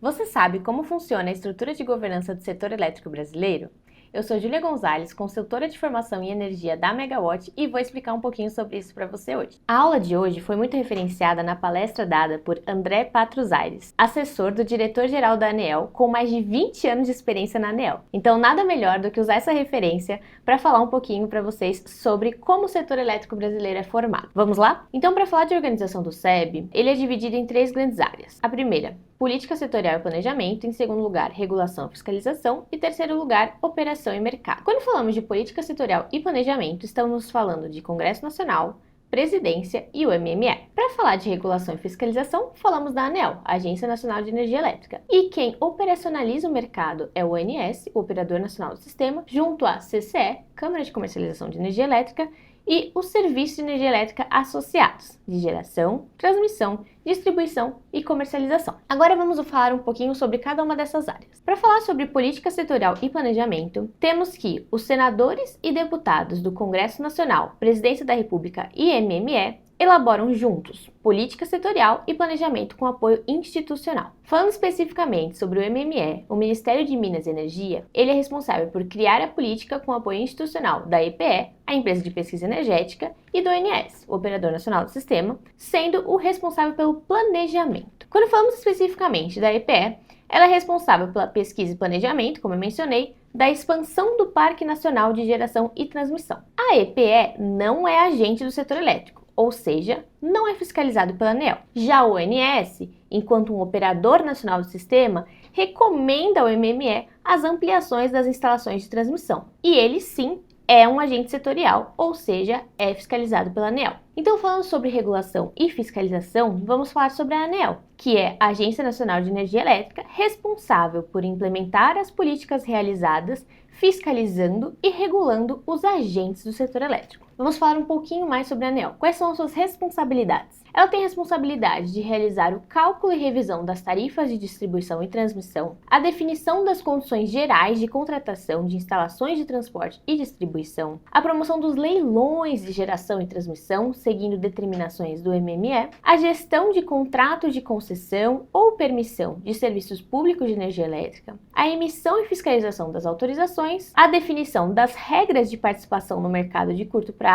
Você sabe como funciona a estrutura de governança do setor elétrico brasileiro? Eu sou Júlia Gonzalez, consultora de formação em energia da Megawatt e vou explicar um pouquinho sobre isso para você hoje. A aula de hoje foi muito referenciada na palestra dada por André Patros Aires, assessor do diretor-geral da ANEEL, com mais de 20 anos de experiência na ANEEL. Então, nada melhor do que usar essa referência para falar um pouquinho para vocês sobre como o setor elétrico brasileiro é formado. Vamos lá? Então, para falar de organização do SEB, ele é dividido em três grandes áreas. A primeira, política setorial e planejamento, em segundo lugar, regulação e fiscalização e terceiro lugar, operação e mercado. Quando falamos de política setorial e planejamento, estamos falando de Congresso Nacional, Presidência e o MME. Para falar de regulação e fiscalização, falamos da ANEEL, Agência Nacional de Energia Elétrica. E quem operacionaliza o mercado é o ONS, o Operador Nacional do Sistema, junto à CCE, Câmara de Comercialização de Energia Elétrica, e os serviços de energia elétrica associados, de geração, transmissão, distribuição e comercialização. Agora vamos falar um pouquinho sobre cada uma dessas áreas. Para falar sobre política setorial e planejamento, temos que os senadores e deputados do Congresso Nacional, Presidência da República e MME elaboram juntos política setorial e planejamento com apoio institucional. Falando especificamente sobre o MME, o Ministério de Minas e Energia, ele é responsável por criar a política com apoio institucional da EPE, a Empresa de Pesquisa Energética, e do ONS, o Operador Nacional do Sistema, sendo o responsável pelo planejamento. Quando falamos especificamente da EPE, ela é responsável pela pesquisa e planejamento, como eu mencionei, da expansão do Parque Nacional de Geração e Transmissão. A EPE não é agente do setor elétrico, ou seja, não é fiscalizado pela ANEEL. Já o ONS, enquanto um operador nacional do sistema, recomenda ao MME as ampliações das instalações de transmissão. E ele sim é um agente setorial, ou seja, é fiscalizado pela ANEEL. Então, falando sobre regulação e fiscalização, vamos falar sobre a ANEEL, que é a Agência Nacional de Energia Elétrica, responsável por implementar as políticas realizadas, fiscalizando e regulando os agentes do setor elétrico. Vamos falar um pouquinho mais sobre a ANEEL. Quais são as suas responsabilidades? Ela tem a responsabilidade de realizar o cálculo e revisão das tarifas de distribuição e transmissão, a definição das condições gerais de contratação de instalações de transporte e distribuição, a promoção dos leilões de geração e transmissão, seguindo determinações do MME, a gestão de contratos de concessão ou permissão de serviços públicos de energia elétrica, a emissão e fiscalização das autorizações, a definição das regras de participação no mercado de curto prazo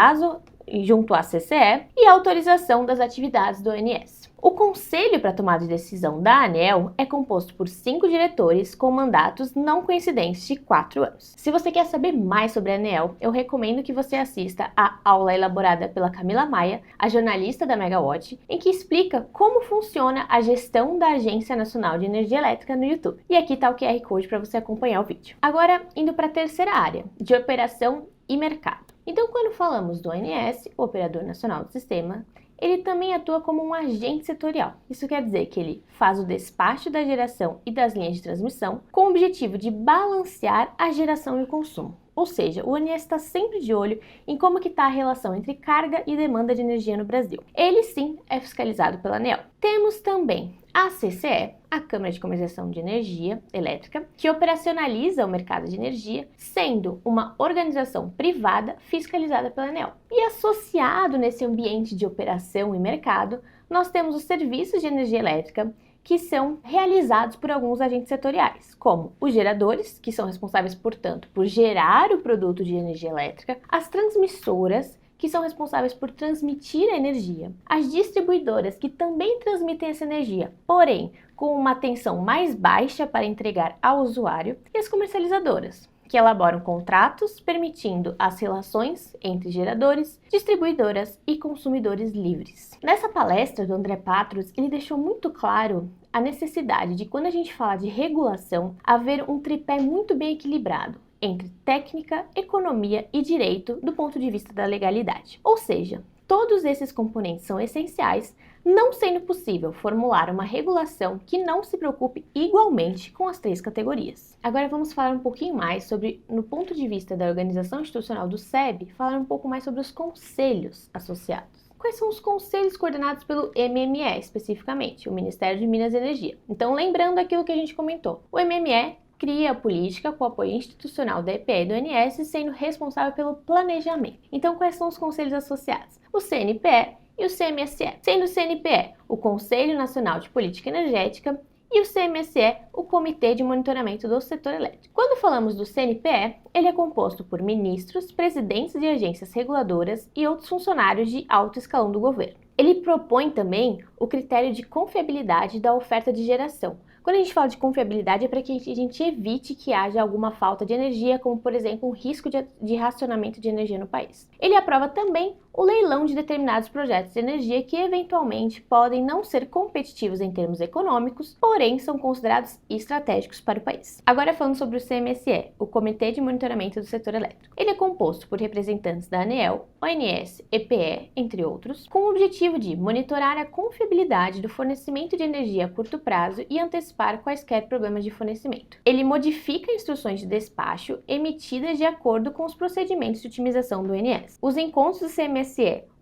junto à CCE e a autorização das atividades do ONS. O conselho para tomada de decisão da ANEEL é composto por 5 diretores com mandatos não coincidentes de 4 anos. Se você quer saber mais sobre a ANEEL, eu recomendo que você assista a aula elaborada pela Camila Maia, a jornalista da Megawatt, em que explica como funciona a gestão da Agência Nacional de Energia Elétrica no YouTube. E aqui está o QR Code para você acompanhar o vídeo. Agora, indo para a terceira área, de operação e mercado. Então, quando falamos do ONS, o Operador Nacional do Sistema, ele também atua como um agente setorial. Isso quer dizer que ele faz o despacho da geração e das linhas de transmissão com o objetivo de balancear a geração e o consumo. Ou seja, o ONS está sempre de olho em como que está a relação entre carga e demanda de energia no Brasil. Ele sim é fiscalizado pela ANEEL. Temos também a CCE, a Câmara de Comercialização de Energia Elétrica, que operacionaliza o mercado de energia, sendo uma organização privada fiscalizada pela ANEEL. E associado nesse ambiente de operação e mercado, nós temos os serviços de energia elétrica, que são realizados por alguns agentes setoriais, como os geradores, que são responsáveis, portanto, por gerar o produto de energia elétrica, as transmissoras, que são responsáveis por transmitir a energia, as distribuidoras, que também transmitem essa energia, porém com uma tensão mais baixa para entregar ao usuário, e as comercializadoras, que elaboram contratos permitindo as relações entre geradores, distribuidoras e consumidores livres. Nessa palestra do André Patros, ele deixou muito claro a necessidade de, quando a gente fala de regulação, haver um tripé muito bem equilibrado entre técnica, economia e direito do ponto de vista da legalidade. Ou seja, todos esses componentes são essenciais, não sendo possível formular uma regulação que não se preocupe igualmente com as 3 categorias. Agora vamos falar um pouquinho mais sobre, no ponto de vista da organização institucional do SEB, falar um pouco mais sobre os conselhos associados. Quais são os conselhos coordenados pelo MME, especificamente, o Ministério de Minas e Energia? Então, lembrando aquilo que a gente comentou, o MME cria a política com o apoio institucional da EPE e do ONS, sendo responsável pelo planejamento. Então, quais são os conselhos associados? O CNPE e o CMSE, sendo o CNPE o Conselho Nacional de Política Energética e o CMSE, o Comitê de Monitoramento do Setor Elétrico. Quando falamos do CNPE, ele é composto por ministros, presidentes de agências reguladoras e outros funcionários de alto escalão do governo. Ele propõe também o critério de confiabilidade da oferta de geração. Quando a gente fala de confiabilidade é para que a gente evite que haja alguma falta de energia, como por exemplo um risco de racionamento de energia no país. Ele aprova também o leilão de determinados projetos de energia que eventualmente podem não ser competitivos em termos econômicos, porém são considerados estratégicos para o país. Agora falando sobre o CMSE, o Comitê de Monitoramento do Setor Elétrico. Ele é composto por representantes da ANEEL, ONS, EPE, entre outros, com o objetivo de monitorar a confiabilidade do fornecimento de energia a curto prazo e antecipar quaisquer problemas de fornecimento. Ele modifica instruções de despacho emitidas de acordo com os procedimentos de otimização do ONS. Os encontros do CMSE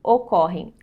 ocorrem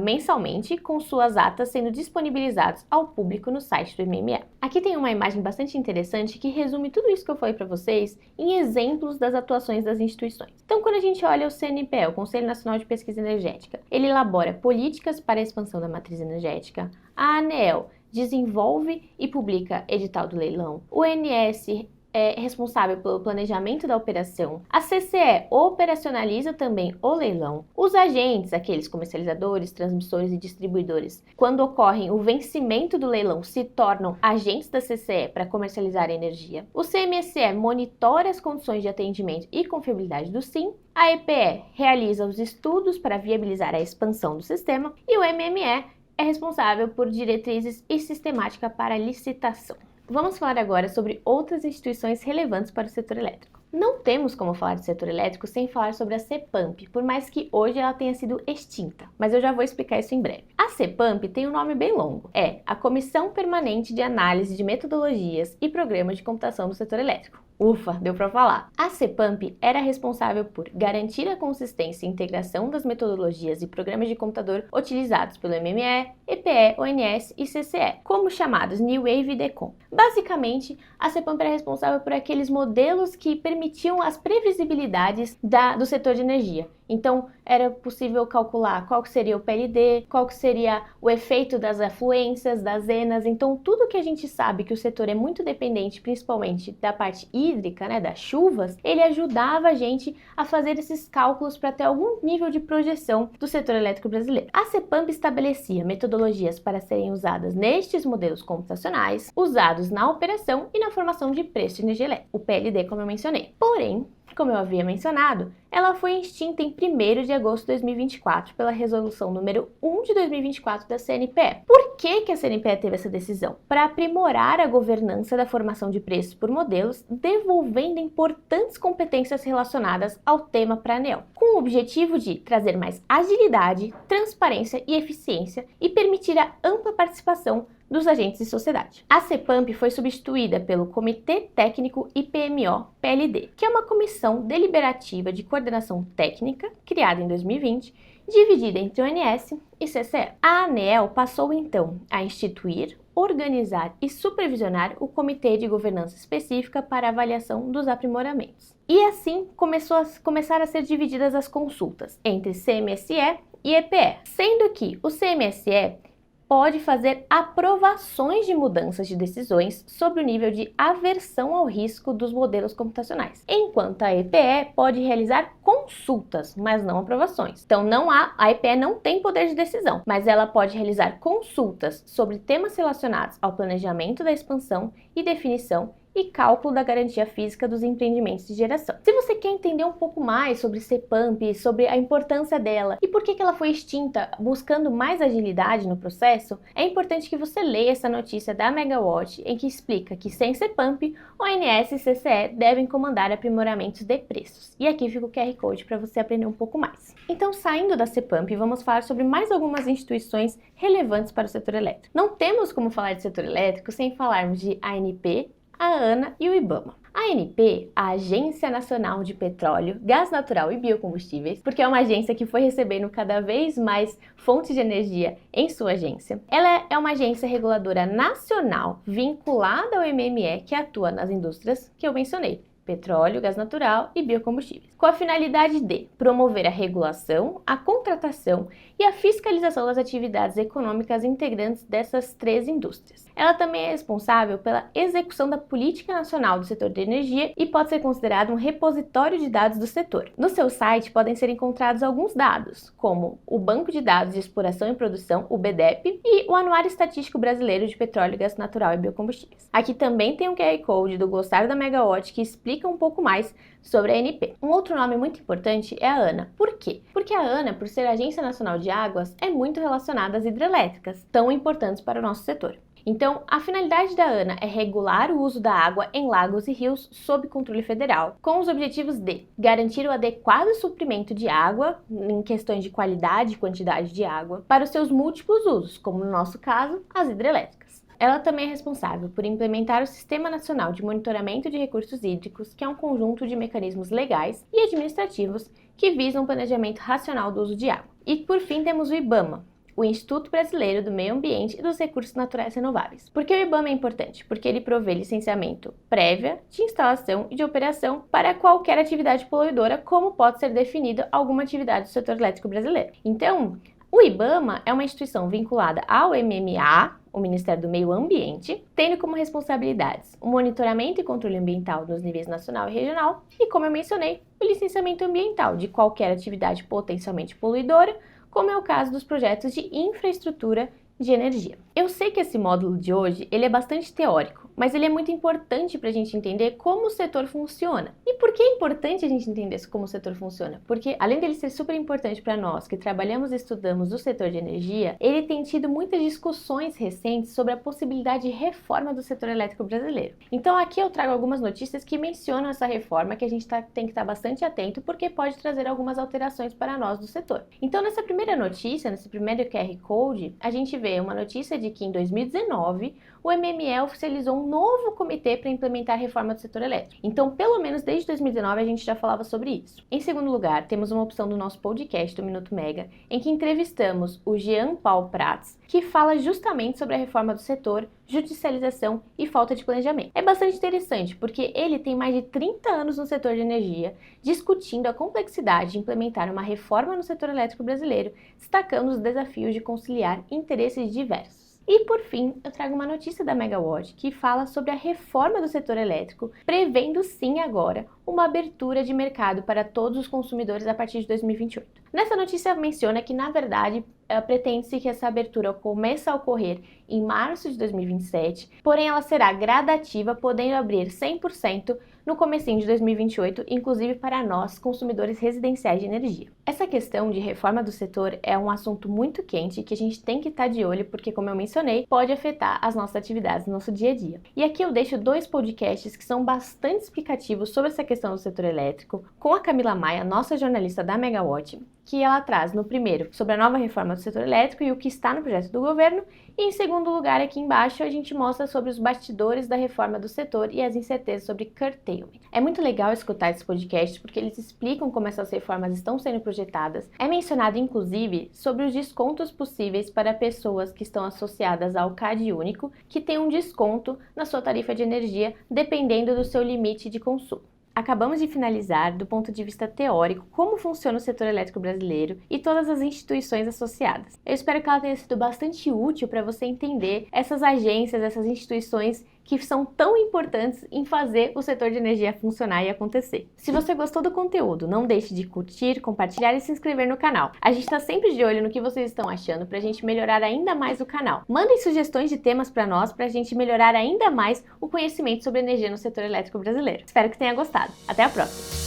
mensalmente, com suas atas sendo disponibilizadas ao público no site do MME. Aqui tem uma imagem bastante interessante que resume tudo isso que eu falei para vocês em exemplos das atuações das instituições. Então, quando a gente olha o CNPE, o Conselho Nacional de Pesquisa Energética, ele elabora políticas para a expansão da matriz energética. A ANEEL desenvolve e publica edital do leilão. O ONS é responsável pelo planejamento da operação. A CCE operacionaliza também o leilão. Os agentes, aqueles comercializadores, transmissores e distribuidores, quando ocorre o vencimento do leilão, se tornam agentes da CCE para comercializar a energia. O CMSE monitora as condições de atendimento e confiabilidade do SIM. A EPE realiza os estudos para viabilizar a expansão do sistema. E o MME é responsável por diretrizes e sistemática para licitação. Vamos falar agora sobre outras instituições relevantes para o setor elétrico. Não temos como falar de setor elétrico sem falar sobre a CEPAMP, por mais que hoje ela tenha sido extinta, mas eu já vou explicar isso em breve. A CEPAMP tem um nome bem longo, é a Comissão Permanente de Análise de Metodologias e Programas de Computação do Setor Elétrico. Ufa, deu para falar. A CEPAMP era responsável por garantir a consistência e integração das metodologias e programas de computador utilizados pelo MME, EPE, ONS e CCE, como chamados New Wave e DECOM. Basicamente, a CEPAMP era responsável por aqueles modelos que permitiam as previsibilidades do setor de energia. Então, era possível calcular qual que seria o PLD, qual que seria o efeito das afluências, das zenas. Então, tudo que a gente sabe que o setor é muito dependente, principalmente da parte hídrica, né, das chuvas, ele ajudava a gente a fazer esses cálculos para ter algum nível de projeção do setor elétrico brasileiro. A CEPAMP estabelecia metodologias para serem usadas nestes modelos computacionais, usados na operação e na formação de preço de energia elétrica, o PLD, como eu mencionei. Porém, como eu havia mencionado, ela foi extinta em 1º de agosto de 2024 pela resolução número 1 de 2024 da CNPE. Por que a CNPE teve essa decisão? Para aprimorar a governança da formação de preços por modelos, devolvendo importantes competências relacionadas ao tema para a ANEEL, com o objetivo de trazer mais agilidade, transparência e eficiência e permitir a ampla participação dos agentes de sociedade. A CEPAMP foi substituída pelo Comitê Técnico IPMO-PLD, que é uma comissão deliberativa de coordenação técnica, criada em 2020, dividida entre ONS e CCE. A ANEEL passou então a instituir, organizar e supervisionar o Comitê de Governança Específica para avaliação dos aprimoramentos. E assim começaram a ser divididas as consultas entre CMSE e EPE, sendo que o CMSE pode fazer aprovações de mudanças de decisões sobre o nível de aversão ao risco dos modelos computacionais, enquanto a EPE pode realizar consultas, mas não aprovações. Então a EPE não tem poder de decisão, mas ela pode realizar consultas sobre temas relacionados ao planejamento da expansão e definição e cálculo da garantia física dos empreendimentos de geração. Se você quer entender um pouco mais sobre CEPAMP, sobre a importância dela e por que ela foi extinta, buscando mais agilidade no processo, é importante que você leia essa notícia da Megawatt, em que explica que sem CEPAMP, ONS e CCE devem comandar aprimoramentos de preços. E aqui fica o QR Code para você aprender um pouco mais. Então, saindo da CEPAMP, vamos falar sobre mais algumas instituições relevantes para o setor elétrico. Não temos como falar de setor elétrico sem falarmos de ANP, a ANA e o IBAMA. A ANP, a Agência Nacional de Petróleo, Gás Natural e Biocombustíveis, porque é uma agência que foi recebendo cada vez mais fontes de energia em sua agência. Ela é uma agência reguladora nacional vinculada ao MME que atua nas indústrias que eu mencionei. petróleo, gás natural e biocombustíveis, com a finalidade de promover a regulação, a contratação e a fiscalização das atividades econômicas integrantes dessas três indústrias. Ela também é responsável pela execução da política nacional do setor de energia e pode ser considerado um repositório de dados do setor. No seu site podem ser encontrados alguns dados, como o Banco de Dados de Exploração e Produção, o BDEP, e o Anuário Estatístico Brasileiro de Petróleo, Gás Natural e Biocombustíveis. Aqui também tem um QR Code do glossário da Megawatt que explica um pouco mais sobre a ANP. Um outro nome muito importante é a ANA. Por quê? Porque a ANA, por ser a Agência Nacional de Águas, é muito relacionada às hidrelétricas, tão importantes para o nosso setor. Então, a finalidade da ANA é regular o uso da água em lagos e rios sob controle federal, com os objetivos de garantir o adequado suprimento de água, em questões de qualidade e quantidade de água, para os seus múltiplos usos, como no nosso caso, as hidrelétricas. Ela também é responsável por implementar o Sistema Nacional de Monitoramento de Recursos Hídricos, que é um conjunto de mecanismos legais e administrativos que visam o planejamento racional do uso de água. E, por fim, temos o IBAMA, o Instituto Brasileiro do Meio Ambiente e dos Recursos Naturais Renováveis. Por que o IBAMA é importante? Porque ele provê licenciamento prévia, de instalação e de operação para qualquer atividade poluidora, como pode ser definida alguma atividade do setor elétrico brasileiro. Então, o IBAMA é uma instituição vinculada ao MMA, o Ministério do Meio Ambiente, tendo como responsabilidades o monitoramento e controle ambiental nos níveis nacional e regional e, como eu mencionei, o licenciamento ambiental de qualquer atividade potencialmente poluidora, como é o caso dos projetos de infraestrutura de energia. Eu sei que esse módulo de hoje ele é bastante teórico, mas ele é muito importante para a gente entender como o setor funciona. E por que é importante a gente entender como o setor funciona? Porque, além dele ser super importante para nós que trabalhamos e estudamos o setor de energia, ele tem tido muitas discussões recentes sobre a possibilidade de reforma do setor elétrico brasileiro. Então aqui eu trago algumas notícias que mencionam essa reforma que a gente tem que estar bastante atento porque pode trazer algumas alterações para nós do setor. Então nessa primeira notícia, nesse primeiro QR Code, a gente vê uma notícia de que em 2019 o MME oficializou um novo comitê para implementar a reforma do setor elétrico. Então, pelo menos desde 2019 a gente já falava sobre isso. Em segundo lugar, temos uma opção do nosso podcast do Minuto Mega, em que entrevistamos o Jean Paul Prats, que fala justamente sobre a reforma do setor, judicialização e falta de planejamento. É bastante interessante, porque ele tem mais de 30 anos no setor de energia, discutindo a complexidade de implementar uma reforma no setor elétrico brasileiro, destacando os desafios de conciliar interesses diversos. E por fim, eu trago uma notícia da Megawatt que fala sobre a reforma do setor elétrico, prevendo sim agora uma abertura de mercado para todos os consumidores a partir de 2028. Nessa notícia menciona que, na verdade, pretende-se que essa abertura comece a ocorrer em março de 2027, porém ela será gradativa, podendo abrir 100% no comecinho de 2028, inclusive para nós, consumidores residenciais de energia. Essa questão de reforma do setor é um assunto muito quente que a gente tem que estar de olho, porque, como eu mencionei, pode afetar as nossas atividades no nosso dia a dia. E aqui eu deixo 2 podcasts que são bastante explicativos sobre essa questão do setor elétrico, com a Camila Maia, nossa jornalista da Megawatt, que ela traz no primeiro sobre a nova reforma do setor elétrico e o que está no projeto do governo, e em segundo lugar aqui embaixo a gente mostra sobre os bastidores da reforma do setor e as incertezas sobre curtailment. É muito legal escutar esses podcasts porque eles explicam como essas reformas estão sendo projetadas. É mencionado inclusive sobre os descontos possíveis para pessoas que estão associadas ao CAD único, que tem um desconto na sua tarifa de energia dependendo do seu limite de consumo. Acabamos de finalizar, do ponto de vista teórico, como funciona o setor elétrico brasileiro e todas as instituições associadas. Eu espero que ela tenha sido bastante útil para você entender essas agências, essas instituições que são tão importantes em fazer o setor de energia funcionar e acontecer. Se você gostou do conteúdo, não deixe de curtir, compartilhar e se inscrever no canal. A gente está sempre de olho no que vocês estão achando para a gente melhorar ainda mais o canal. Mandem sugestões de temas para nós para a gente melhorar ainda mais o conhecimento sobre energia no setor elétrico brasileiro. Espero que tenha gostado. Até a próxima!